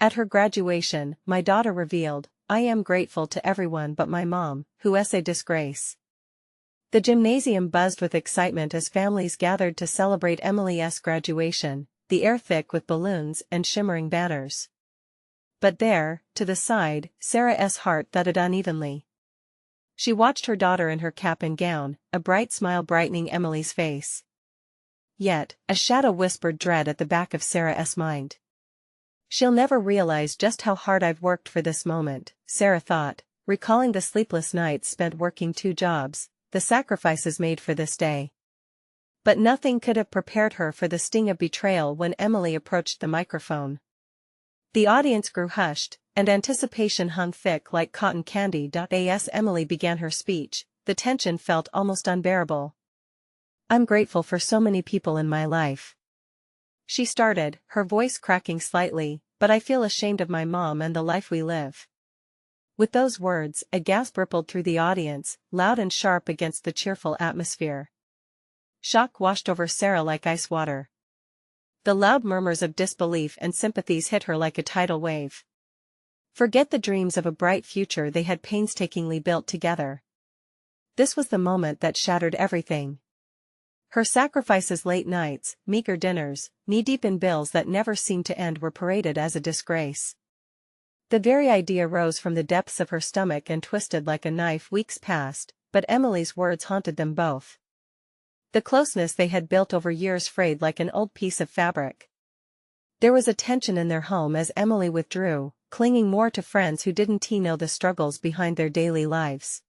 At her graduation, my daughter revealed, "I am grateful to everyone but my mom, who is a disgrace." The gymnasium buzzed with excitement as families gathered to celebrate Emily's graduation, the air thick with balloons and shimmering banners. But there, to the side, Sarah's heart thudded unevenly. She watched her daughter in her cap and gown, a bright smile brightening Emily's face. Yet, a shadow whispered dread at the back of Sarah's mind. "She'll never realize just how hard I've worked for this moment," Sarah thought, recalling the sleepless nights spent working 2 jobs, the sacrifices made for this day. But nothing could have prepared her for the sting of betrayal when Emily approached the microphone. The audience grew hushed, and anticipation hung thick like cotton candy. As Emily began her speech, the tension felt almost unbearable. "I'm grateful for so many people in my life," she started, her voice cracking slightly, "but I feel ashamed of my mom and the life we live." With those words, a gasp rippled through the audience, loud and sharp against the cheerful atmosphere. Shock washed over Sarah like ice water. The loud murmurs of disbelief and sympathies hit her like a tidal wave. Forget the dreams of a bright future they had painstakingly built together. This was the moment that shattered everything. Her sacrifices, late nights, meager dinners, knee-deep in bills that never seemed to end, were paraded as a disgrace. The very idea rose from the depths of her stomach and twisted like a knife. Weeks passed, but Emily's words haunted them both. The closeness they had built over years frayed like an old piece of fabric. There was a tension in their home as Emily withdrew, clinging more to friends who didn't know the struggles behind their daily lives.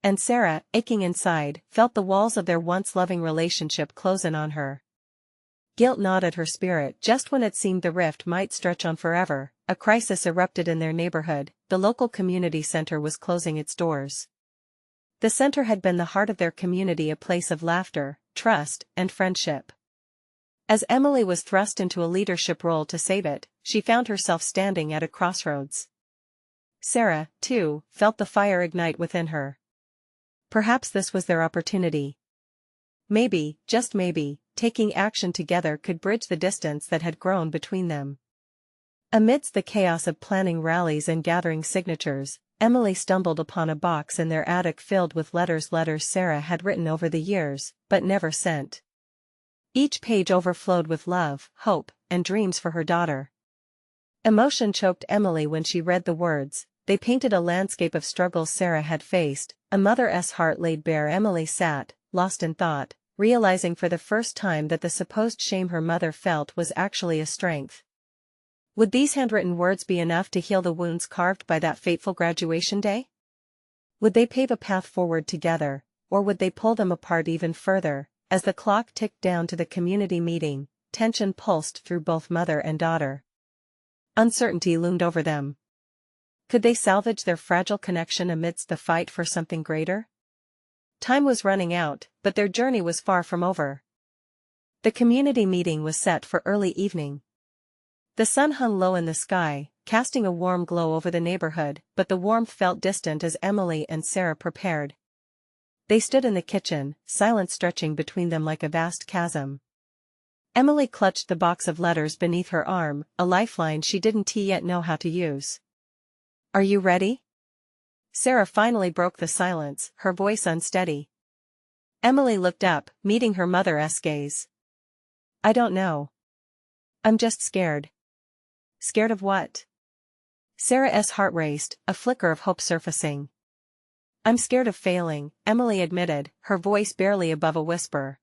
And Sarah, aching inside, felt the walls of their once loving relationship close in on her. Guilt gnawed at her spirit just when it seemed the rift might stretch on forever. A crisis erupted in their neighborhood. The local community center was closing its doors. The center had been the heart of their community, a place of laughter, trust, and friendship. As Emily was thrust into a leadership role to save it, she found herself standing at a crossroads. Sarah, too, felt the fire ignite within her. Perhaps this was their opportunity. Maybe, just maybe, taking action together could bridge the distance that had grown between them. Amidst the chaos of planning rallies and gathering signatures, Emily stumbled upon a box in their attic filled with letters Sarah had written over the years, but never sent. Each page overflowed with love, hope, and dreams for her daughter. Emotion choked Emily when she read the words. They painted a landscape of struggles Sarah had faced, a mother's heart laid bare. Emily sat, lost in thought, realizing for the first time that the supposed shame her mother felt was actually a strength. Would these handwritten words be enough to heal the wounds carved by that fateful graduation day? Would they pave a path forward together, or would they pull them apart even further? As the clock ticked down to the community meeting, tension pulsed through both mother and daughter. Uncertainty loomed over them. Could they salvage their fragile connection amidst the fight for something greater? Time was running out, but their journey was far from over. The community meeting was set for early evening. The sun hung low in the sky, casting a warm glow over the neighborhood, but the warmth felt distant as Emily and Sarah prepared. They stood in the kitchen, silence stretching between them like a vast chasm. Emily clutched the box of letters beneath her arm, a lifeline she didn't yet know how to use. "Are you ready?" Sarah finally broke the silence, her voice unsteady. Emily looked up, meeting her mother's gaze. "I don't know. I'm just scared." "Scared of what?" Sarah's heart raced, a flicker of hope surfacing. "I'm scared of failing," Emily admitted, her voice barely above a whisper.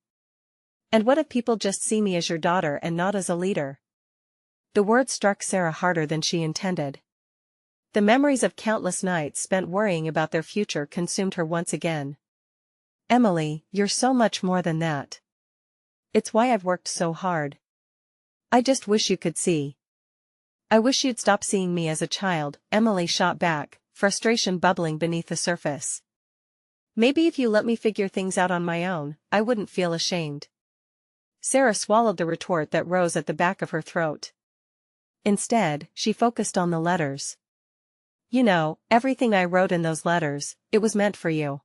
"And what if people just see me as your daughter and not as a leader?" The words struck Sarah harder than she intended. The memories of countless nights spent worrying about their future consumed her once again. "Emily, you're so much more than that. It's why I've worked so hard. I just wish you could see." "I wish you'd stop seeing me as a child," Emily shot back, frustration bubbling beneath the surface. "Maybe if you let me figure things out on my own, I wouldn't feel ashamed." Sarah swallowed the retort that rose at the back of her throat. Instead, she focused on the letters. "You know, everything I wrote in those letters, it was meant for you.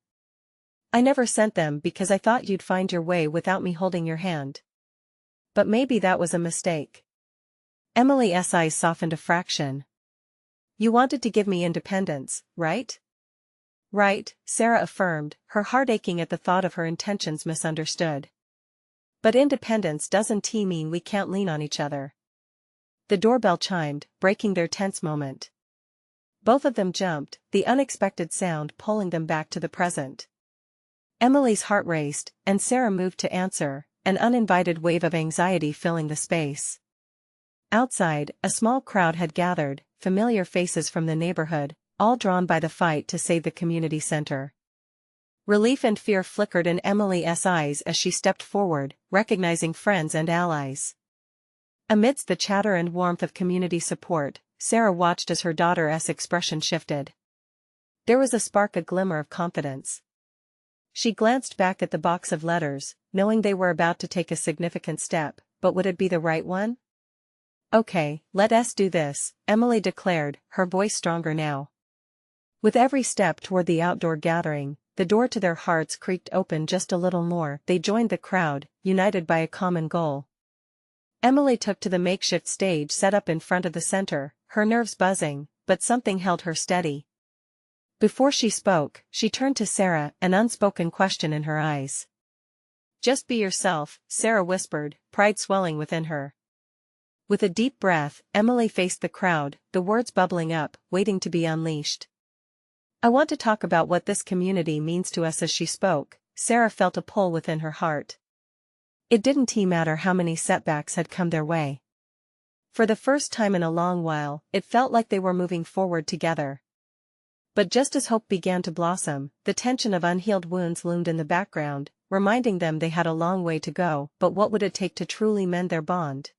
I never sent them because I thought you'd find your way without me holding your hand. But maybe that was a mistake." Emily's eyes softened a fraction. You wanted to give me independence, right? Right, Sarah affirmed, her heart aching at the thought of her intentions misunderstood. But independence doesn't mean we can't lean on each other. The doorbell chimed, breaking their tense moment. Both of them jumped, the unexpected sound pulling them back to the present. Emily's heart raced, and Sarah moved to answer, an uninvited wave of anxiety filling the space. Outside, a small crowd had gathered, familiar faces from the neighborhood, all drawn by the fight to save the community center. Relief and fear flickered in Emily's eyes as she stepped forward, recognizing friends and allies. Amidst the chatter and warmth of community support, Sarah watched as her daughter's expression shifted. There was a glimmer of confidence. She glanced back at the box of letters, knowing they were about to take a significant step, but would it be the right one? Okay, let's do this, Emily declared, her voice stronger now. With every step toward the outdoor gathering, the door to their hearts creaked open just a little more. They joined the crowd, united by a common goal. Emily took to the makeshift stage set up in front of the center, her nerves buzzing, but something held her steady. Before she spoke, she turned to Sarah, an unspoken question in her eyes. Just be yourself, Sarah whispered, pride swelling within her. With a deep breath, Emily faced the crowd, the words bubbling up, waiting to be unleashed. I want to talk about what this community means to us. As she spoke, Sarah felt a pull within her heart. It didn't matter how many setbacks had come their way. For the first time in a long while, it felt like they were moving forward together. But just as hope began to blossom, the tension of unhealed wounds loomed in the background, reminding them they had a long way to go. But what would it take to truly mend their bond?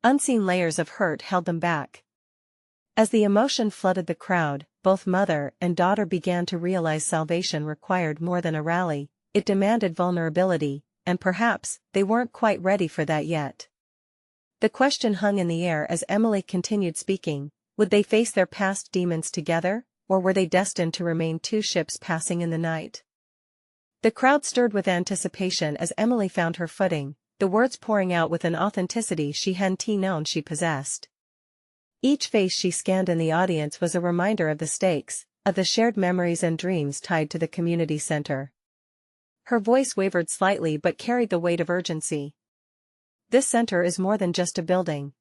Unseen layers of hurt held them back. As the emotion flooded the crowd, both mother and daughter began to realize salvation required more than a rally. It demanded vulnerability, and perhaps they weren't quite ready for that yet. The question hung in the air as Emily continued speaking: would they face their past demons together, or were they destined to remain two ships passing in the night? The crowd stirred with anticipation as Emily found her footing, the words pouring out with an authenticity she hadn't known she possessed. Each face she scanned in the audience was a reminder of the stakes, of the shared memories and dreams tied to the community center. Her voice wavered slightly but carried the weight of urgency. This center is more than just a building.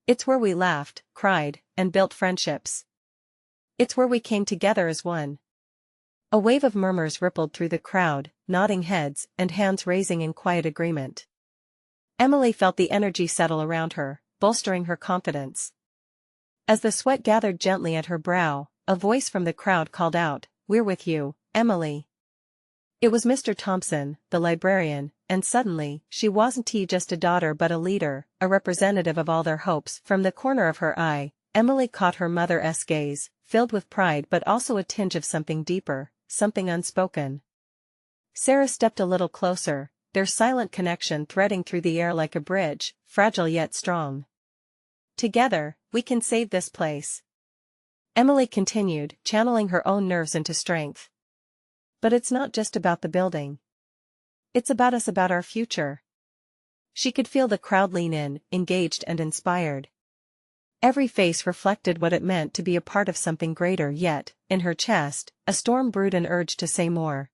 It's where we laughed, cried, and built friendships. It's where we came together as one. A wave of murmurs rippled through the crowd, nodding heads and hands raising in quiet agreement. Emily felt the energy settle around her, bolstering her confidence. As the sweat gathered gently at her brow, a voice from the crowd called out, "We're with you, Emily." It was Mr. Thompson, the librarian, and suddenly, she wasn't just a daughter but a leader, a representative of all their hopes. From the corner of her eye, Emily caught her mother's gaze, filled with pride but also a tinge of something deeper, something unspoken. Sarah stepped a little closer, their silent connection threading through the air like a bridge, fragile yet strong. Together, we can save this place. Emily continued, channeling her own nerves into strength. But it's not just about the building. It's about us, about our future. She could feel the crowd lean in, engaged and inspired. Every face reflected what it meant to be a part of something greater, yet, in her chest, a storm brewed an urge to say more.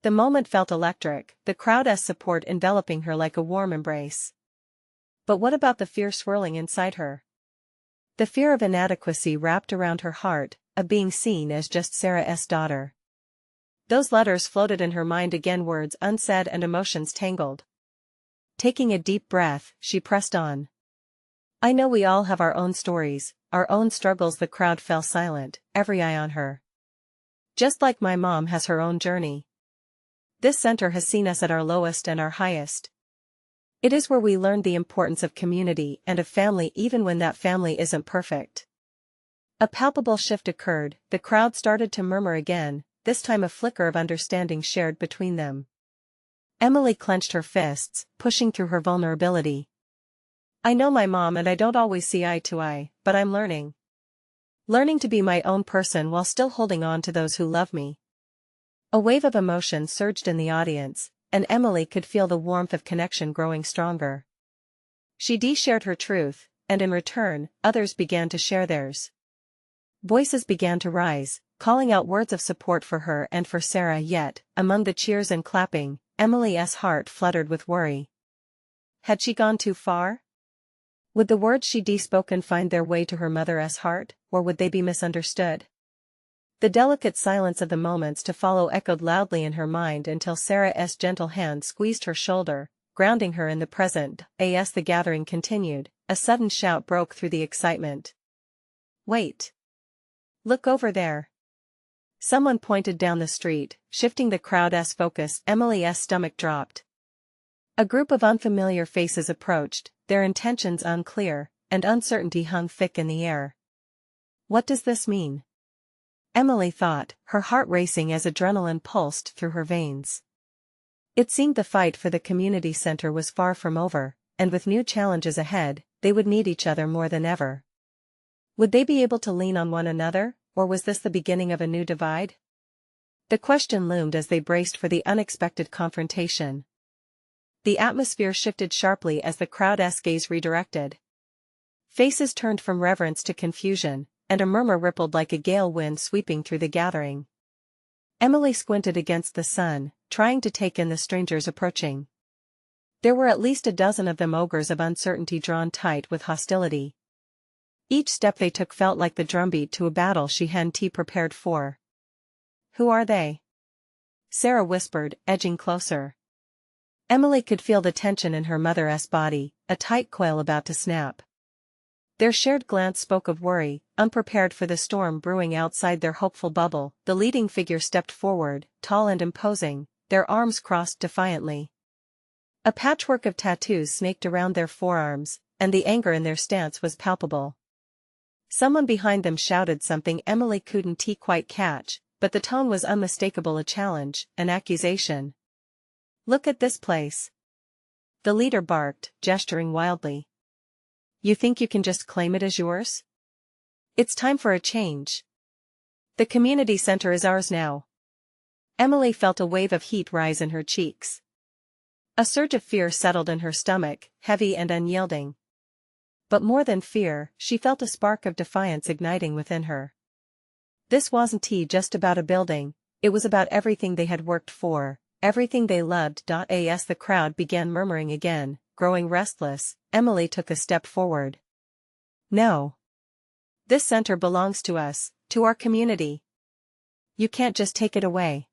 The moment felt electric, the crowd's support enveloping her like a warm embrace. But what about the fear swirling inside her? The fear of inadequacy wrapped around her heart, of being seen as just Sarah's daughter. Those letters floated in her mind again, words unsaid and emotions tangled. Taking a deep breath, she pressed on. I know we all have our own stories, our own struggles. The crowd fell silent, every eye on her. Just like my mom has her own journey. This center has seen us at our lowest and our highest. It is where we learn the importance of community and of family, even when that family isn't perfect. A palpable shift occurred, the crowd started to murmur again, this time a flicker of understanding shared between them. Emily clenched her fists, pushing through her vulnerability. I know my mom and I don't always see eye to eye, but I'm learning. Learning to be my own person while still holding on to those who love me. A wave of emotion surged in the audience, and Emily could feel the warmth of connection growing stronger. She shared her truth, and in return, others began to share theirs. Voices began to rise, calling out words of support for her and for Sarah, yet, among the cheers and clapping, Emily's heart fluttered with worry. Had she gone too far? Would the words she'd spoken find their way to her mother's heart, or would they be misunderstood? The delicate silence of the moments to follow echoed loudly in her mind until Sarah's gentle hand squeezed her shoulder, grounding her in the present. As the gathering continued, a sudden shout broke through the excitement. "Wait! Look over there!" Someone pointed down the street, shifting the crowd's focus. Emily's stomach dropped. A group of unfamiliar faces approached, their intentions unclear, and uncertainty hung thick in the air. What does this mean? Emily thought, her heart racing as adrenaline pulsed through her veins. It seemed the fight for the community center was far from over, and with new challenges ahead, they would need each other more than ever. Would they be able to lean on one another, or was this the beginning of a new divide? The question loomed as they braced for the unexpected confrontation. The atmosphere shifted sharply as the crowd's gaze redirected. Faces turned from reverence to confusion, and a murmur rippled like a gale wind sweeping through the gathering. Emily squinted against the sun, trying to take in the strangers approaching. There were at least a dozen of them, ogres of uncertainty drawn tight with hostility. Each step they took felt like the drumbeat to a battle she hadn't prepared for. "Who are they?" Sarah whispered, edging closer. Emily could feel the tension in her mother's body, a tight coil about to snap. Their shared glance spoke of worry, unprepared for the storm brewing outside their hopeful bubble. The leading figure stepped forward, tall and imposing, their arms crossed defiantly. A patchwork of tattoos snaked around their forearms, and the anger in their stance was palpable. Someone behind them shouted something Emily couldn't quite catch, but the tone was unmistakable, a challenge, an accusation. "Look at this place!" the leader barked, gesturing wildly. "You think you can just claim it as yours? It's time for a change. The community center is ours now." Emily felt a wave of heat rise in her cheeks. A surge of fear settled in her stomach, heavy and unyielding. But more than fear, she felt a spark of defiance igniting within her. This wasn't just about a building, it was about everything they had worked for, everything they loved. As the crowd began murmuring again, growing restless, Emily took a step forward. "No. This center belongs to us, to our community. You can't just take it away."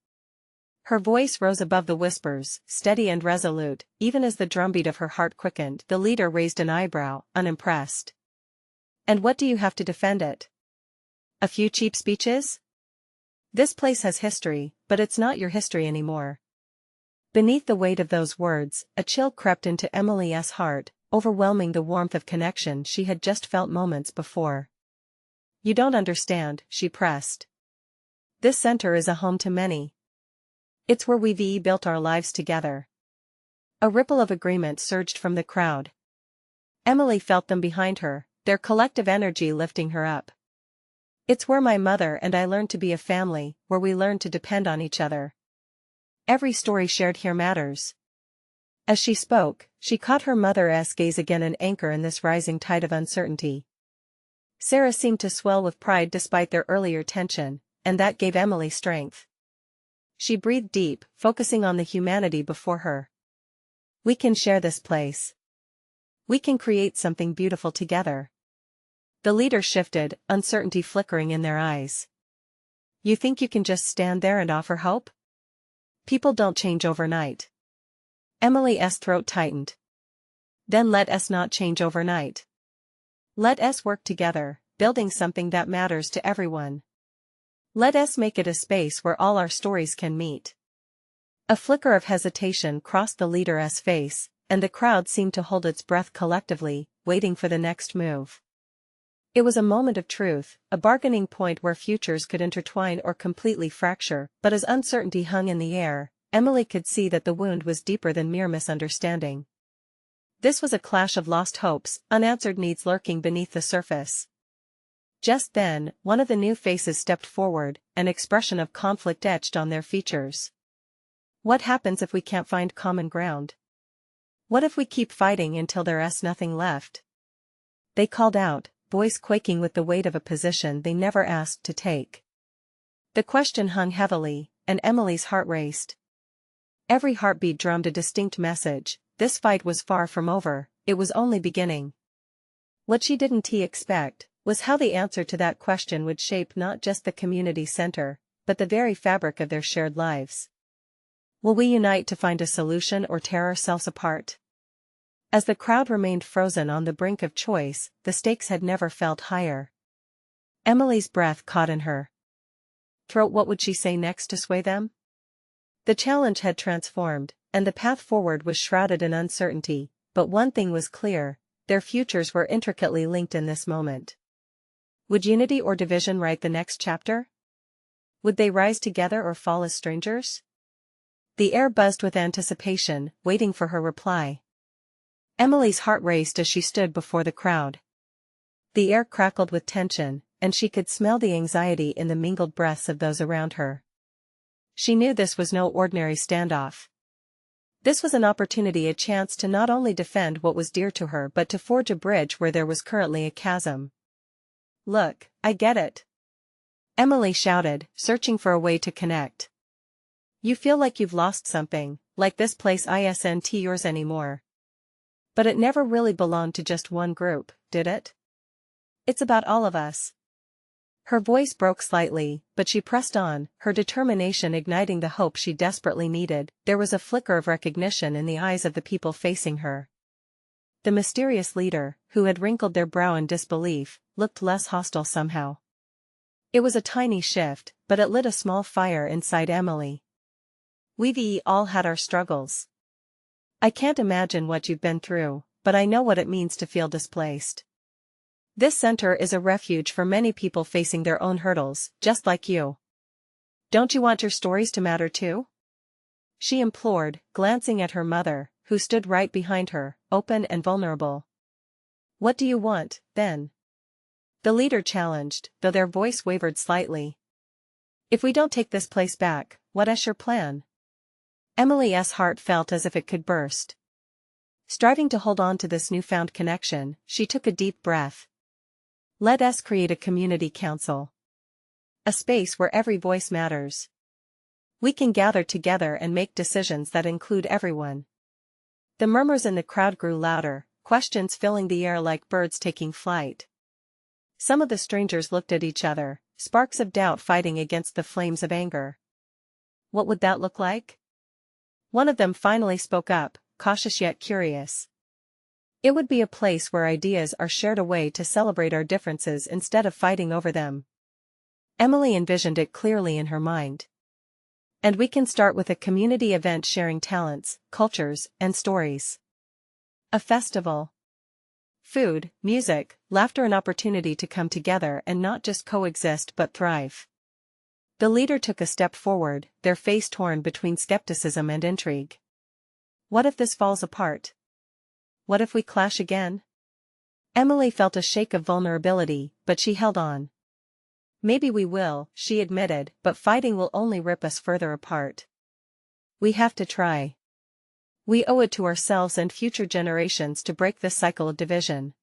Her voice rose above the whispers, steady and resolute, even as the drumbeat of her heart quickened. The leader raised an eyebrow, unimpressed. "And what do you have to defend it? A few cheap speeches? This place has history, but it's not your history anymore." Beneath the weight of those words, a chill crept into Emily's heart, overwhelming the warmth of connection she had just felt moments before. "You don't understand," she pressed. "This center is a home to many. It's where we've built our lives together." A ripple of agreement surged from the crowd. Emily felt them behind her, their collective energy lifting her up. "It's where my mother and I learned to be a family, where we learned to depend on each other. Every story shared here matters." As she spoke, she caught her mother's gaze again, an anchor in this rising tide of uncertainty. Sarah seemed to swell with pride despite their earlier tension, and that gave Emily strength. She breathed deep, focusing on the humanity before her. "We can share this place. We can create something beautiful together." The leader shifted, uncertainty flickering in their eyes. "You think you can just stand there and offer hope? People don't change overnight." Emily's throat tightened. "Then let us not change overnight. Let us work together, building something that matters to everyone. Let us make it a space where all our stories can meet." A flicker of hesitation crossed the leader's face, and the crowd seemed to hold its breath collectively, waiting for the next move. It was a moment of truth, a bargaining point where futures could intertwine or completely fracture, but as uncertainty hung in the air, Emily could see that the wound was deeper than mere misunderstanding. This was a clash of lost hopes, unanswered needs lurking beneath the surface. Just then, one of the new faces stepped forward, an expression of conflict etched on their features. "What happens if we can't find common ground?" What if we keep fighting until there's nothing left? They called out, voice quaking with the weight of a position they never asked to take. The question hung heavily, and Emily's heart raced. Every heartbeat drummed a distinct message: this fight was far from over, it was only beginning. What she didn't expect was how the answer to that question would shape not just the community center, but the very fabric of their shared lives. Will we unite to find a solution or tear ourselves apart? As the crowd remained frozen on the brink of choice, the stakes had never felt higher. Emily's breath caught in her throat. What would she say next to sway them? The challenge had transformed, and the path forward was shrouded in uncertainty, but one thing was clear: their futures were intricately linked in this moment. Would unity or division write the next chapter? Would they rise together or fall as strangers? The air buzzed with anticipation, waiting for her reply. Emily's heart raced as she stood before the crowd. The air crackled with tension, and she could smell the anxiety in the mingled breaths of those around her. She knew this was no ordinary standoff. This was an opportunity, a chance to not only defend what was dear to her but to forge a bridge where there was currently a chasm. Look, I get it, Emily shouted, searching for a way to connect. You feel like you've lost something, like this place isn't yours anymore. But it never really belonged to just one group, did it? It's about all of us. Her voice broke slightly, but she pressed on, her determination igniting the hope she desperately needed. There was a flicker of recognition in the eyes of the people facing her. The mysterious leader, who had wrinkled their brow in disbelief, looked less hostile somehow. It was a tiny shift, but it lit a small fire inside Emily. We've all had our struggles. I can't imagine what you've been through, but I know what it means to feel displaced. This center is a refuge for many people facing their own hurdles, just like you. Don't you want your stories to matter too? She implored, glancing at her mother, who stood right behind her, open and vulnerable. What do you want, then? The leader challenged, though their voice wavered slightly. If we don't take this place back, what's your plan? Emily's heart felt as if it could burst. Striving to hold on to this newfound connection, she took a deep breath. Let us create a community council. A space where every voice matters. We can gather together and make decisions that include everyone. The murmurs in the crowd grew louder, questions filling the air like birds taking flight. Some of the strangers looked at each other, sparks of doubt fighting against the flames of anger. What would that look like? One of them finally spoke up, cautious yet curious. It would be a place where ideas are shared, a way to celebrate our differences instead of fighting over them. Emily envisioned it clearly in her mind. And we can start with a community event sharing talents, cultures, and stories. A festival. Food, music, laughter, an opportunity to come together and not just coexist but thrive. The leader took a step forward, their face torn between skepticism and intrigue. What if this falls apart? What if we clash again? Emily felt a shake of vulnerability, but she held on. Maybe we will, she admitted, but fighting will only rip us further apart. We have to try. We owe it to ourselves and future generations to break this cycle of division.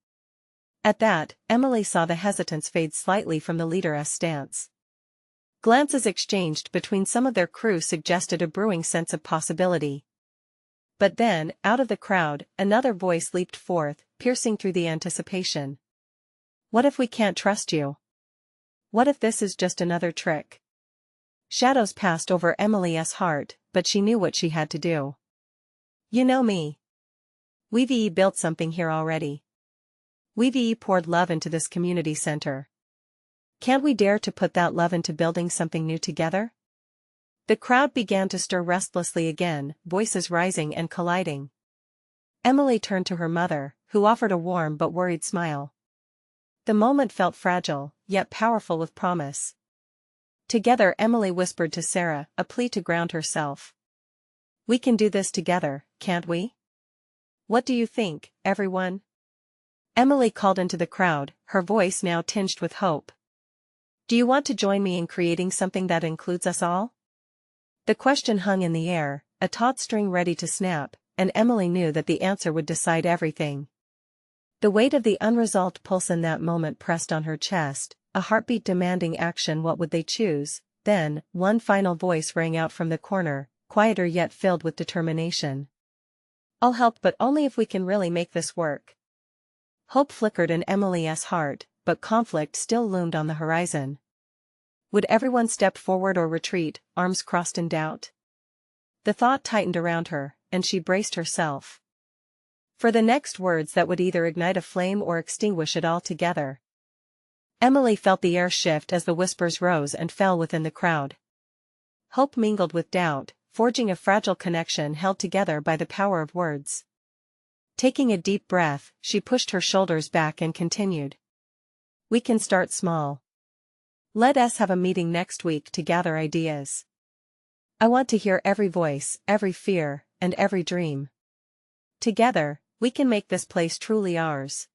At that, Emily saw the hesitance fade slightly from the leader's stance. Glances exchanged between some of their crew suggested a brewing sense of possibility. But then, out of the crowd, another voice leaped forth, piercing through the anticipation. What if we can't trust you? What if this is just another trick? Shadows passed over Emily's heart, but she knew what she had to do. You know me. We've built something here already. We've poured love into this community center. Can't we dare to put that love into building something new together? The crowd began to stir restlessly again, voices rising and colliding. Emily turned to her mother, who offered a warm but worried smile. The moment felt fragile, yet powerful with promise. Together, Emily whispered to Sarah, a plea to ground herself. We can do this together, can't we? What do you think, everyone? Emily called into the crowd, her voice now tinged with hope. Do you want to join me in creating something that includes us all? The question hung in the air, a taut string ready to snap, and Emily knew that the answer would decide everything. The weight of the unresolved pulse in that moment pressed on her chest, a heartbeat demanding action. What would they choose? Then, one final voice rang out from the corner, quieter yet filled with determination. "I'll help, but only if we can really make this work." Hope flickered in Emily's heart, but conflict still loomed on the horizon. Would everyone step forward or retreat, arms crossed in doubt? The thought tightened around her, and she braced herself for the next words that would either ignite a flame or extinguish it altogether. Emily felt the air shift as the whispers rose and fell within the crowd. Hope mingled with doubt, forging a fragile connection held together by the power of words. Taking a deep breath, she pushed her shoulders back and continued. "We can start small. Let us have a meeting next week to gather ideas. I want to hear every voice, every fear, and every dream. Together, we can make this place truly ours."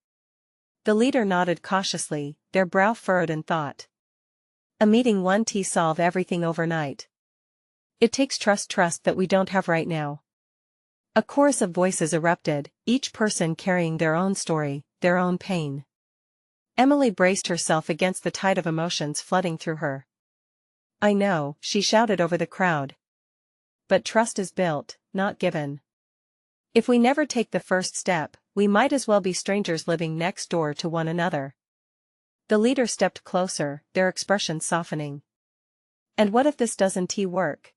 The leader nodded cautiously, their brow furrowed in thought. "A meeting won't solve everything overnight. It takes trust that we don't have right now." A chorus of voices erupted, each person carrying their own story, their own pain. Emily braced herself against the tide of emotions flooding through her. "I know," she shouted over the crowd. "But trust is built, not given. If we never take the first step, we might as well be strangers living next door to one another." The leader stepped closer, their expression softening. "And what if this doesn't work?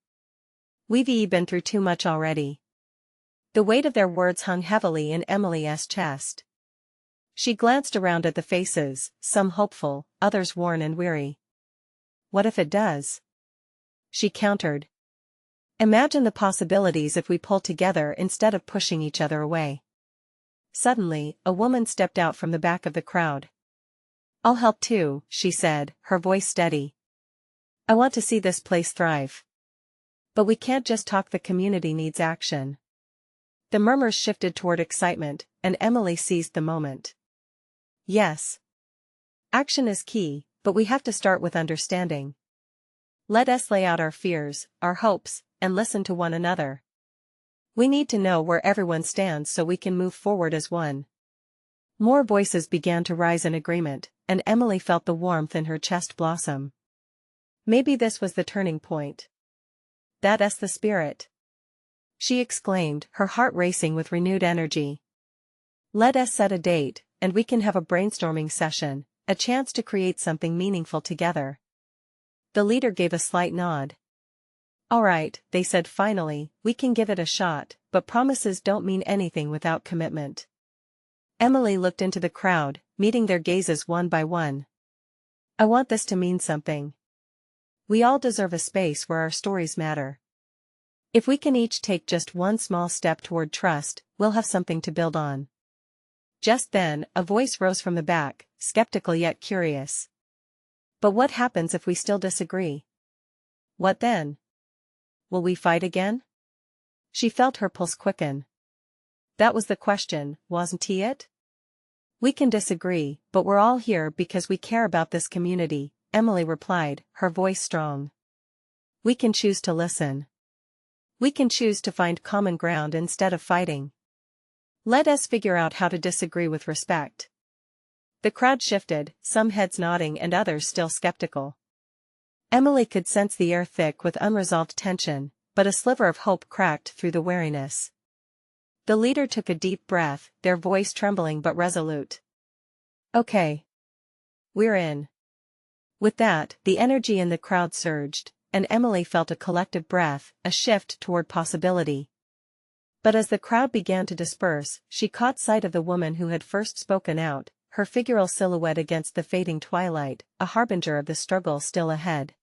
We've been through too much already." The weight of their words hung heavily in Emily's chest. She glanced around at the faces, some hopeful, others worn and weary. "What if it does?" she countered. "Imagine the possibilities if we pull together instead of pushing each other away." Suddenly, a woman stepped out from the back of the crowd. "I'll help too," she said, her voice steady. "I want to see this place thrive. But we can't just talk, the community needs action." The murmurs shifted toward excitement, and Emily seized the moment. "Yes. Action is key, but we have to start with understanding. Let us lay out our fears, our hopes, and listen to one another. We need to know where everyone stands so we can move forward as one." More voices began to rise in agreement, and Emily felt the warmth in her chest blossom. Maybe this was the turning point. "That's the spirit," she exclaimed, her heart racing with renewed energy. "Let us set a date, and we can have a brainstorming session, a chance to create something meaningful together." The leader gave a slight nod. "All right," they said finally, "we can give it a shot, but promises don't mean anything without commitment." Emily looked into the crowd, meeting their gazes one by one. "I want this to mean something. We all deserve a space where our stories matter. If we can each take just one small step toward trust, we'll have something to build on." Just then, a voice rose from the back, skeptical yet curious. "But what happens if we still disagree? What then? Will we fight again?" She felt her pulse quicken. That was the question, wasn't it? "We can disagree, but we're all here because we care about this community," Emily replied, her voice strong. "We can choose to listen. We can choose to find common ground instead of fighting. Let us figure out how to disagree with respect." The crowd shifted, some heads nodding and others still skeptical. Emily could sense the air thick with unresolved tension, but a sliver of hope cracked through the wariness. The leader took a deep breath, their voice trembling but resolute. "Okay. We're in." With that, the energy in the crowd surged, and Emily felt a collective breath, a shift toward possibility. But as the crowd began to disperse, she caught sight of the woman who had first spoken out, her figural silhouette against the fading twilight, a harbinger of the struggle still ahead.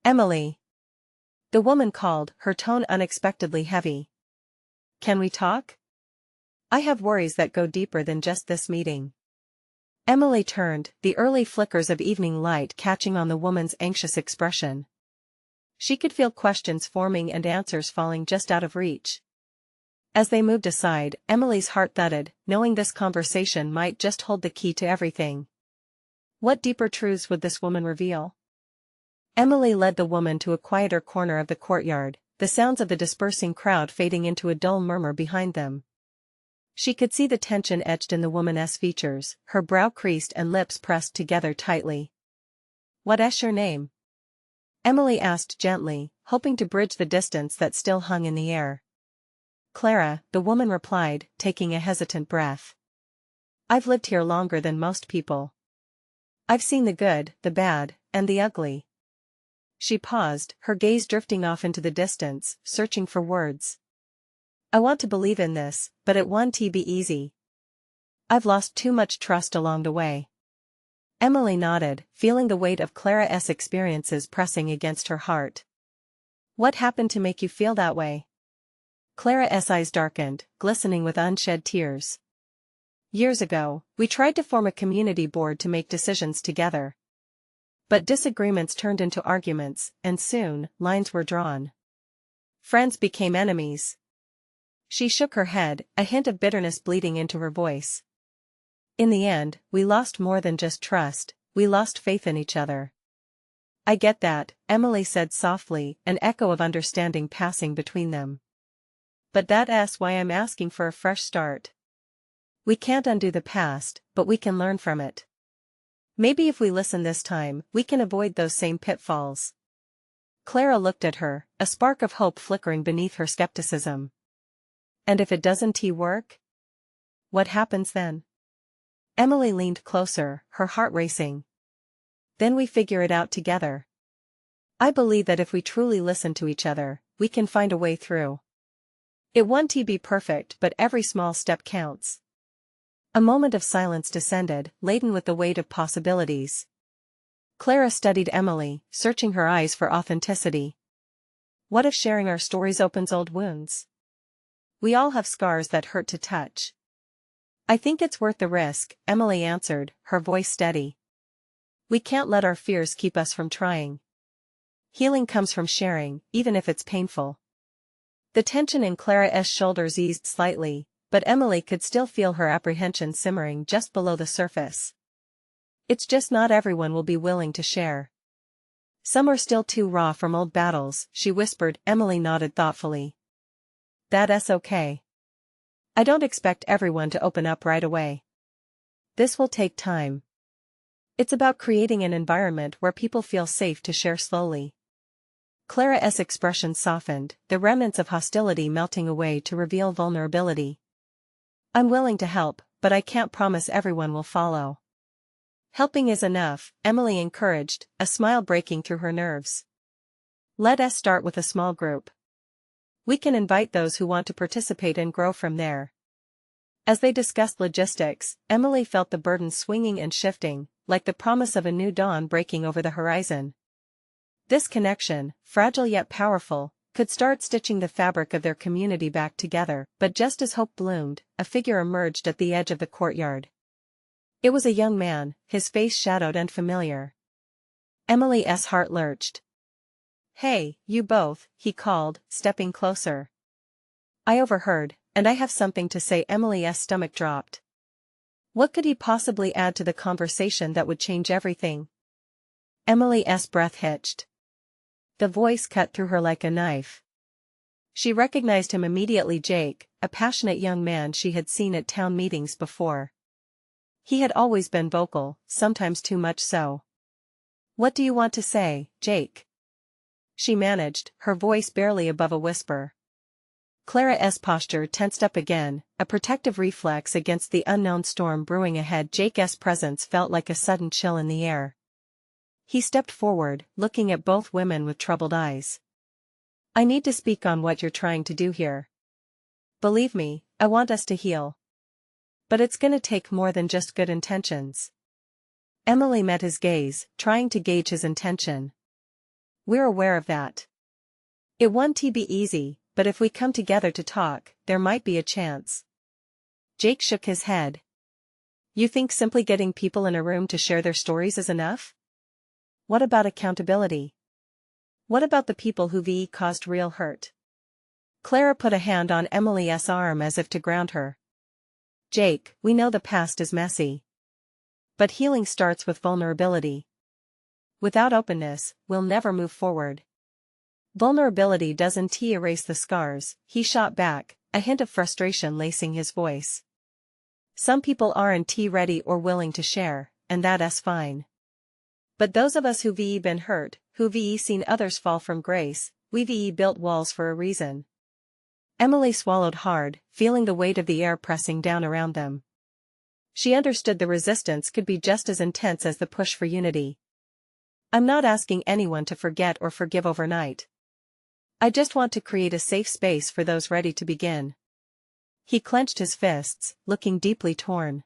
"Emily!" the woman called, her tone unexpectedly heavy. "Can we talk? I have worries that go deeper than just this meeting." Emily turned, the early flickers of evening light catching on the woman's anxious expression. She could feel questions forming and answers falling just out of reach. As they moved aside, Emily's heart thudded, knowing this conversation might just hold the key to everything. What deeper truths would this woman reveal? Emily led the woman to a quieter corner of the courtyard, the sounds of the dispersing crowd fading into a dull murmur behind them. She could see the tension etched in the woman's features, her brow creased and lips pressed together tightly. "What's your name?" Emily asked gently, hoping to bridge the distance that still hung in the air. "Clara," the woman replied, taking a hesitant breath. "I've lived here longer than most people. I've seen the good, the bad, and the ugly." She paused, her gaze drifting off into the distance, searching for words. "I want to believe in this, but it won't be easy. I've lost too much trust along the way." Emily nodded, feeling the weight of Clara's experiences pressing against her heart. "What happened to make you feel that way?" Clara's eyes darkened, glistening with unshed tears. "Years ago, we tried to form a community board to make decisions together. But disagreements turned into arguments, and soon, lines were drawn. Friends became enemies." She shook her head, a hint of bitterness bleeding into her voice. "In the end, we lost more than just trust, we lost faith in each other." "I get that," Emily said softly, an echo of understanding passing between them. "But that's why I'm asking for a fresh start. We can't undo the past, but we can learn from it. Maybe if we listen this time, we can avoid those same pitfalls." Clara looked at her, a spark of hope flickering beneath her skepticism. "And if it doesn't work? What happens then?" Emily leaned closer, her heart racing. "Then we figure it out together. I believe that if we truly listen to each other, we can find a way through. It won't be perfect, but every small step counts." A moment of silence descended, laden with the weight of possibilities. Clara studied Emily, searching her eyes for authenticity. "What if sharing our stories opens old wounds? We all have scars that hurt to touch." "I think it's worth the risk," Emily answered, her voice steady. "We can't let our fears keep us from trying. Healing comes from sharing, even if it's painful." The tension in Clara's shoulders eased slightly, but Emily could still feel her apprehension simmering just below the surface. "It's just not everyone will be willing to share. Some are still too raw from old battles," she whispered. Emily nodded thoughtfully. "That's okay. I don't expect everyone to open up right away. This will take time. It's about creating an environment where people feel safe to share slowly." Clara's expression softened, the remnants of hostility melting away to reveal vulnerability. "I'm willing to help, but I can't promise everyone will follow." "Helping is enough," Emily encouraged, a smile breaking through her nerves. "Let us start with a small group. We can invite those who want to participate and grow from there." As they discussed logistics, Emily felt the burden swinging and shifting, like the promise of a new dawn breaking over the horizon. This connection, fragile yet powerful, could start stitching the fabric of their community back together, but just as hope bloomed, a figure emerged at the edge of the courtyard. It was a young man, his face shadowed and familiar. Emily's heart lurched. "Hey, you both," he called, stepping closer. "I overheard, and I have something to say." Emily's stomach dropped. What could he possibly add to the conversation that would change everything? Emily's breath hitched. The voice cut through her like a knife. She recognized him immediately. Jake, a passionate young man she had seen at town meetings before. He had always been vocal, sometimes too much so. "What do you want to say, Jake?" she managed, her voice barely above a whisper. Clara's posture tensed up again, a protective reflex against the unknown storm brewing ahead. Jake's presence felt like a sudden chill in the air. He stepped forward, looking at both women with troubled eyes. "I need to speak on what you're trying to do here. Believe me, I want us to heal. But it's gonna take more than just good intentions." Emily met his gaze, trying to gauge his intention. "We're aware of that. It won't be easy, but if we come together to talk, there might be a chance." Jake shook his head. "You think simply getting people in a room to share their stories is enough? What about accountability? What about the people who've caused real hurt?" Clara put a hand on Emily's arm as if to ground her. "Jake, we know the past is messy. But healing starts with vulnerability. Without openness, we'll never move forward. Vulnerability doesn't erase the scars, he shot back, a hint of frustration lacing his voice. Some people aren't ready or willing to share, and that's fine. But those of us who've been hurt, who've seen others fall from grace, we've built walls for a reason. Emily swallowed hard, feeling the weight of the air pressing down around them. She understood the resistance could be just as intense as the push for unity. I'm not asking anyone to forget or forgive overnight. I just want to create a safe space for those ready to begin. He clenched his fists, looking deeply torn.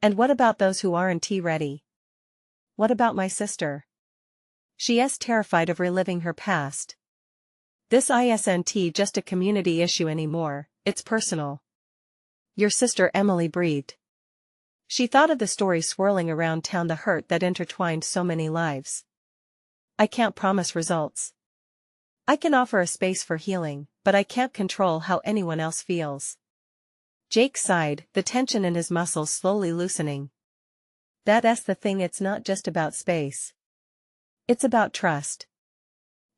And what about those who aren't ready? What about my sister? She's terrified of reliving her past. This isn't just a community issue anymore, it's personal. Your sister, Emily breathed. She thought of the story swirling around town, the hurt that intertwined so many lives. I can't promise results. I can offer a space for healing, but I can't control how anyone else feels. Jake sighed, the tension in his muscles slowly loosening. That's the thing, it's not just about space. It's about trust.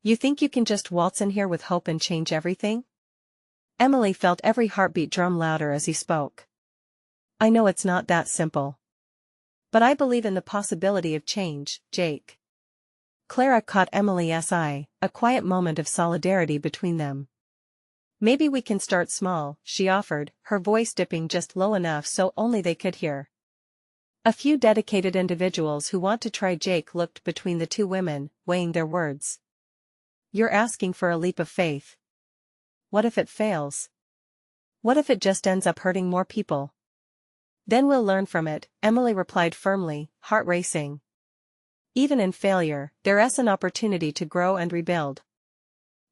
You think you can just waltz in here with hope and change everything? Emily felt every heartbeat drum louder as he spoke. I know it's not that simple. But I believe in the possibility of change, Jake. Clara caught Emily's eye, a quiet moment of solidarity between them. Maybe we can start small, she offered, her voice dipping just low enough so only they could hear. A few dedicated individuals who want to try. Jake looked between the two women, weighing their words. You're asking for a leap of faith. What if it fails? What if it just ends up hurting more people? Then we'll learn from it, Emily replied firmly, heart racing. Even in failure, there's an opportunity to grow and rebuild.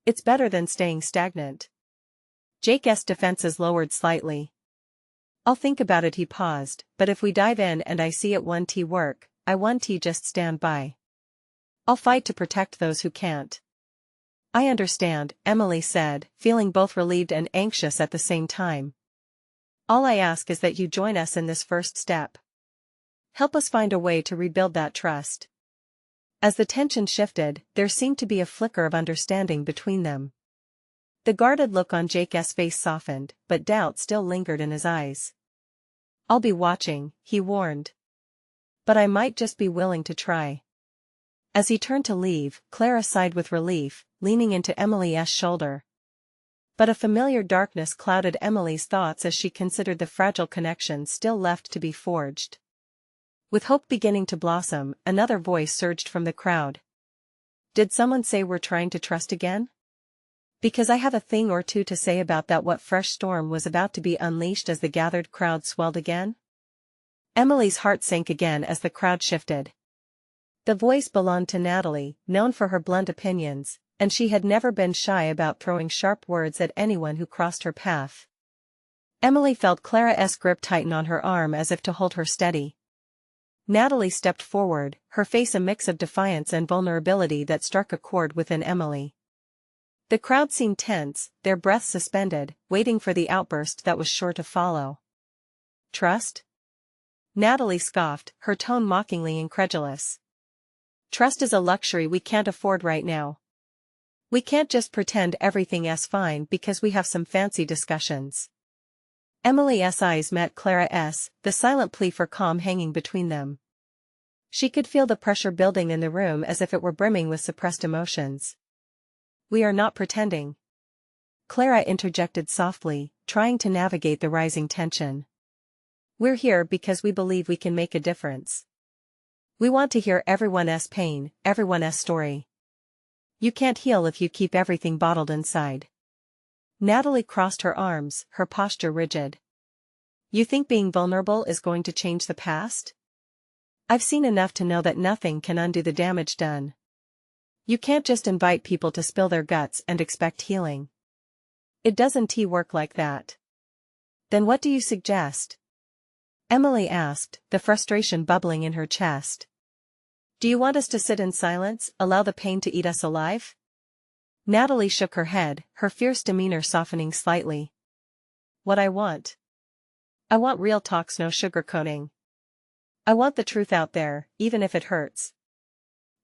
It's better than staying stagnant. Jake's defenses lowered slightly. I'll think about it, he paused, but if we dive in and I see it won't work, I won't just stand by. I'll fight to protect those who can't. I understand, Emily said, feeling both relieved and anxious at the same time. All I ask is that you join us in this first step. Help us find a way to rebuild that trust. As the tension shifted, there seemed to be a flicker of understanding between them. The guarded look on Jake's face softened, but doubt still lingered in his eyes. I'll be watching, he warned. But I might just be willing to try. As he turned to leave, Clara sighed with relief, leaning into Emily's shoulder. But a familiar darkness clouded Emily's thoughts as she considered the fragile connection still left to be forged. With hope beginning to blossom, another voice surged from the crowd. Did someone say we're trying to trust again? Because I have a thing or two to say about that. What fresh storm was about to be unleashed as the gathered crowd swelled again? Emily's heart sank again as the crowd shifted. The voice belonged to Natalie, known for her blunt opinions, and she had never been shy about throwing sharp words at anyone who crossed her path. Emily felt Clara's grip tighten on her arm as if to hold her steady. Natalie stepped forward, her face a mix of defiance and vulnerability that struck a chord within Emily. The crowd seemed tense, their breaths suspended, waiting for the outburst that was sure to follow. Trust? Natalie scoffed, her tone mockingly incredulous. Trust is a luxury we can't afford right now. We can't just pretend everything's fine because we have some fancy discussions. Emily's eyes met Clara's, the silent plea for calm hanging between them. She could feel the pressure building in the room as if it were brimming with suppressed emotions. We are not pretending. Clara interjected softly, trying to navigate the rising tension. We're here because we believe we can make a difference. We want to hear everyone's pain, everyone's story. You can't heal if you keep everything bottled inside. Natalie crossed her arms, her posture rigid. You think being vulnerable is going to change the past? I've seen enough to know that nothing can undo the damage done. You can't just invite people to spill their guts and expect healing. It doesn't work like that. Then what do you suggest? Emily asked, the frustration bubbling in her chest. Do you want us to sit in silence, allow the pain to eat us alive? Natalie shook her head, her fierce demeanor softening slightly. What I want? I want real talks, no sugarcoating. I want the truth out there, even if it hurts.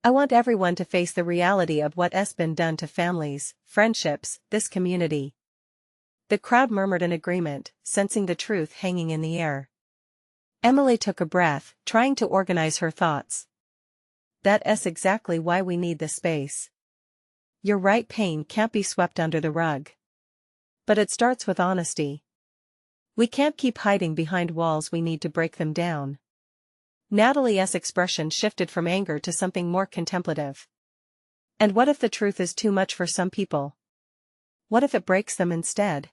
I want everyone to face the reality of what has been done to families, friendships, this community. The crowd murmured in agreement, sensing the truth hanging in the air. Emily took a breath, trying to organize her thoughts. That's exactly why we need this space. You're right, pain can't be swept under the rug. But it starts with honesty. We can't keep hiding behind walls, we need to break them down. Natalie's expression shifted from anger to something more contemplative. And what if the truth is too much for some people? What if it breaks them instead?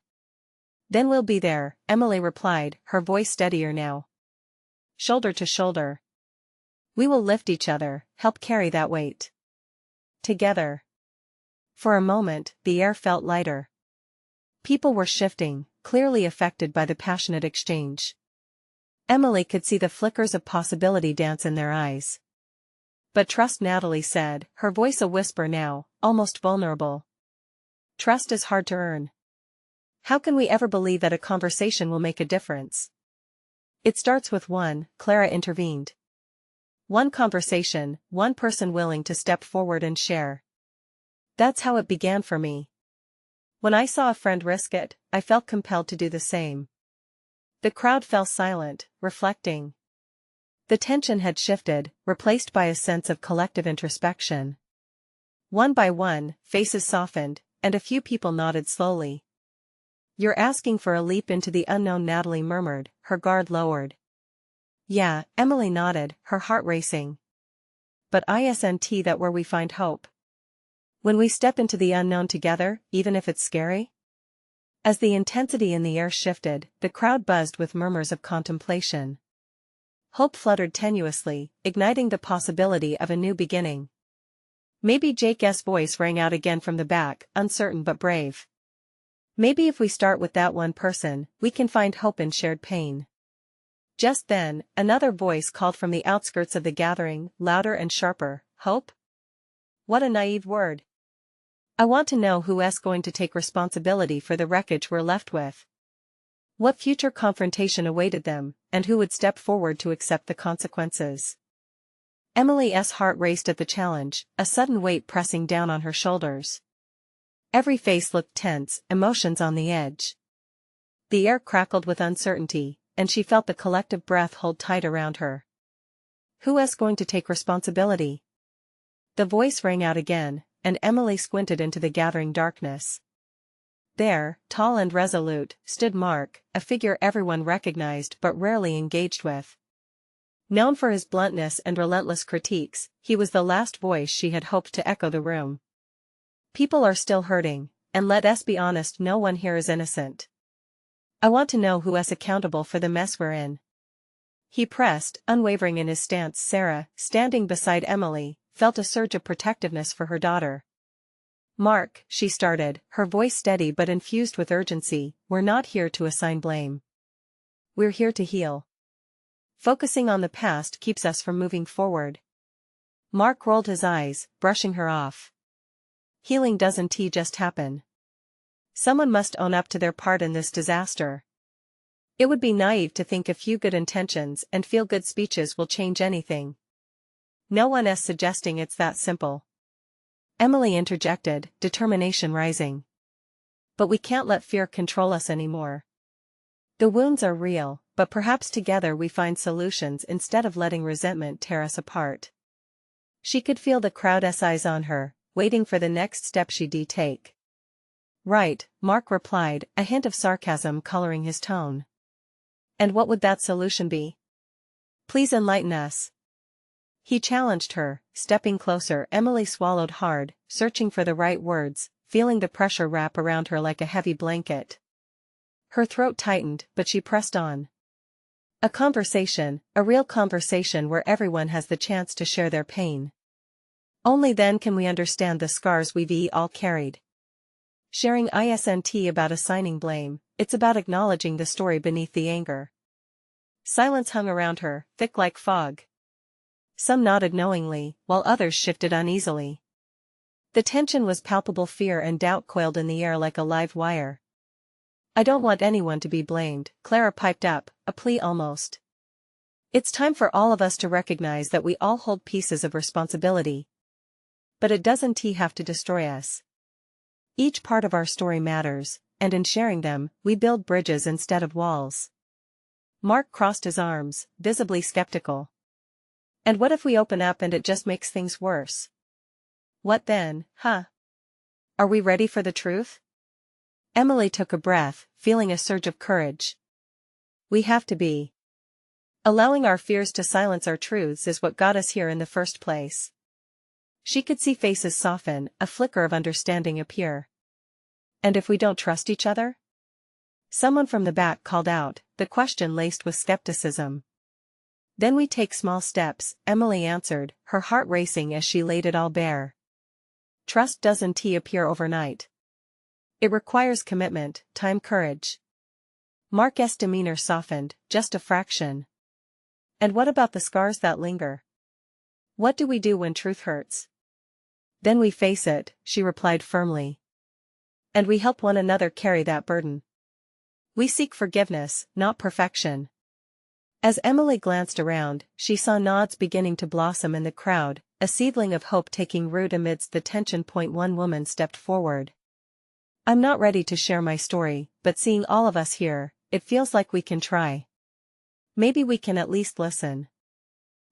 Then we'll be there, Emily replied, her voice steadier now. Shoulder to shoulder. We will lift each other, help carry that weight. Together. For a moment, the air felt lighter. People were shifting, clearly affected by the passionate exchange. Emily could see the flickers of possibility dance in their eyes. But trust, Natalie said, her voice a whisper now, almost vulnerable. Trust is hard to earn. How can we ever believe that a conversation will make a difference? It starts with one, Clara intervened. One conversation, one person willing to step forward and share. That's how it began for me. When I saw a friend risk it, I felt compelled to do the same. The crowd fell silent, reflecting. The tension had shifted, replaced by a sense of collective introspection. One by one, faces softened, and a few people nodded slowly. You're asking for a leap into the unknown, Natalie murmured, her guard lowered. Yeah, Emily nodded, her heart racing. But isn't that where we find hope? When we step into the unknown together, even if it's scary? As the intensity in the air shifted, the crowd buzzed with murmurs of contemplation. Hope fluttered tenuously, igniting the possibility of a new beginning. Maybe Jake's voice rang out again from the back, uncertain but brave. Maybe if we start with that one person, we can find hope in shared pain. Just then, another voice called from the outskirts of the gathering, louder and sharper, hope? What a naive word. I want to know who's going to take responsibility for the wreckage we're left with. What future confrontation awaited them, and who would step forward to accept the consequences? Emily's heart raced at the challenge, a sudden weight pressing down on her shoulders. Every face looked tense, emotions on the edge. The air crackled with uncertainty, and she felt the collective breath hold tight around her. Who's going to take responsibility? The voice rang out again, and Emily squinted into the gathering darkness. There, tall and resolute, stood Mark, a figure everyone recognized but rarely engaged with. Known for his bluntness and relentless critiques, he was the last voice she had hoped to echo the room. People are still hurting, and let us be honest, no one here is innocent. I want to know who's accountable for the mess we're in. He pressed, unwavering in his stance. Sarah, standing beside Emily, felt a surge of protectiveness for her daughter. Mark, she started, her voice steady but infused with urgency, we're not here to assign blame. We're here to heal. Focusing on the past keeps us from moving forward. Mark rolled his eyes, brushing her off. Healing doesn't just happen. Someone must own up to their part in this disaster. It would be naive to think a few good intentions and feel-good speeches will change anything. No one is suggesting it's that simple. Emily interjected, determination rising. But we can't let fear control us anymore. The wounds are real, but perhaps together we find solutions instead of letting resentment tear us apart. She could feel the crowd's eyes on her, waiting for the next step she'd take. Right, Mark replied, a hint of sarcasm coloring his tone. And what would that solution be? Please enlighten us. He challenged her, stepping closer. Emily swallowed hard, searching for the right words, feeling the pressure wrap around her like a heavy blanket. Her throat tightened, but she pressed on. A conversation, a real conversation where everyone has the chance to share their pain. Only then can we understand the scars we've all carried. Sharing isn't about assigning blame, it's about acknowledging the story beneath the anger. Silence hung around her, thick like fog. Some nodded knowingly, while others shifted uneasily. The tension was palpable. Fear and doubt coiled in the air like a live wire. I don't want anyone to be blamed, Clara piped up, a plea almost. It's time for all of us to recognize that we all hold pieces of responsibility, But it doesn't have to destroy us. Each part of our story matters, and in sharing them, we build bridges instead of walls. Mark crossed his arms, visibly skeptical. And what if we open up and it just makes things worse? What then, huh? Are we ready for the truth? Emily took a breath, feeling a surge of courage. We have to be. Allowing our fears to silence our truths is what got us here in the first place. She could see faces soften, a flicker of understanding appear. And if we don't trust each other? Someone from the back called out, the question laced with skepticism. Then we take small steps, Emily answered, her heart racing as she laid it all bare. Trust doesn't appear overnight. It requires commitment, time, courage. Mark's demeanor softened, just a fraction. And what about the scars that linger? What do we do when truth hurts? Then we face it, she replied firmly. And we help one another carry that burden. We seek forgiveness, not perfection. As Emily glanced around, she saw nods beginning to blossom in the crowd, a seedling of hope taking root amidst the tension. One woman stepped forward. I'm not ready to share my story, but seeing all of us here, it feels like we can try. Maybe we can at least listen.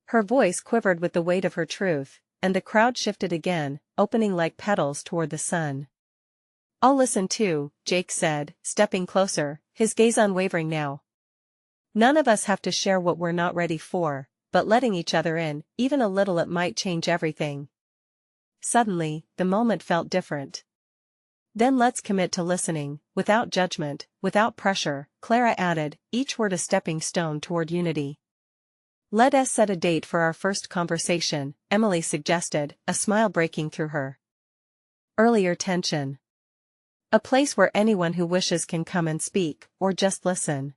Her voice quivered with the weight of her truth, and the crowd shifted again, opening like petals toward the sun. I'll listen too, Jake said, stepping closer, his gaze unwavering now. None of us have to share what we're not ready for, but letting each other in, even a little, it might change everything. Suddenly, the moment felt different. Then let's commit to listening, without judgment, without pressure, Clara added, each word a stepping stone toward unity. Let us set a date for our first conversation, Emily suggested, a smile breaking through her earlier tension. A place where anyone who wishes can come and speak, or just listen.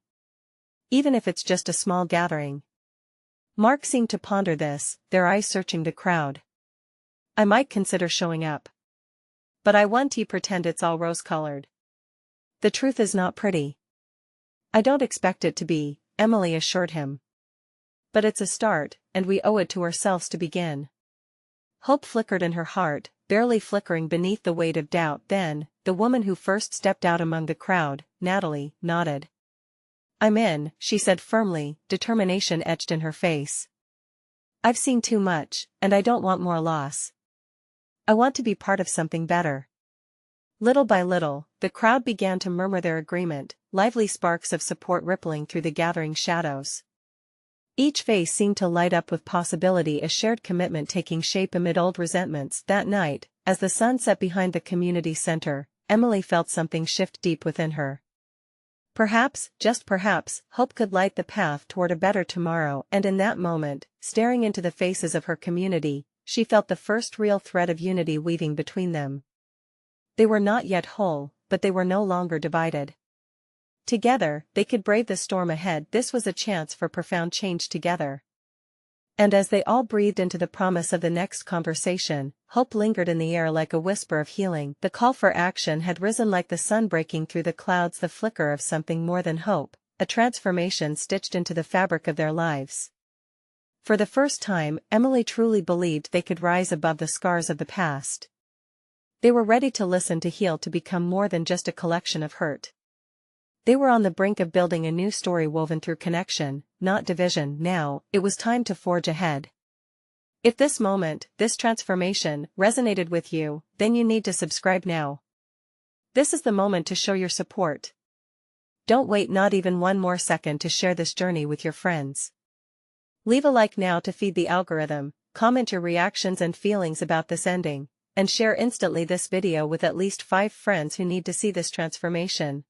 Even if it's just a small gathering. Mark seemed to ponder this, their eyes searching the crowd. I might consider showing up. But I want to pretend it's all rose-colored. The truth is not pretty. I don't expect it to be, Emily assured him. But it's a start, and we owe it to ourselves to begin. Hope flickered in her heart, barely flickering beneath the weight of doubt. Then, the woman who first stepped out among the crowd, Natalie, nodded. I'm in, she said firmly, determination etched in her face. I've seen too much, and I don't want more loss. I want to be part of something better. Little by little, the crowd began to murmur their agreement, lively sparks of support rippling through the gathering shadows. Each face seemed to light up with possibility, a shared commitment taking shape amid old resentments. That night, as the sun set behind the community center, Emily felt something shift deep within her. Perhaps, just perhaps, hope could light the path toward a better tomorrow, and in that moment, staring into the faces of her community, she felt the first real thread of unity weaving between them. They were not yet whole, but they were no longer divided. Together, they could brave the storm ahead. This was a chance for profound change together. And as they all breathed into the promise of the next conversation, hope lingered in the air like a whisper of healing. The call for action had risen like the sun breaking through the clouds, the flicker of something more than hope, a transformation stitched into the fabric of their lives. For the first time, Emily truly believed they could rise above the scars of the past. They were ready to listen, to heal, to become more than just a collection of hurt. They were on the brink of building a new story woven through connection, not division. Now, it was time to forge ahead. If this moment, this transformation, resonated with you, then you need to subscribe now. This is the moment to show your support. Don't wait not even one more second to share this journey with your friends. Leave a like now to feed the algorithm, comment your reactions and feelings about this ending, and share instantly this video with at least 5 friends who need to see this transformation.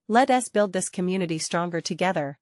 Let us build this community stronger together.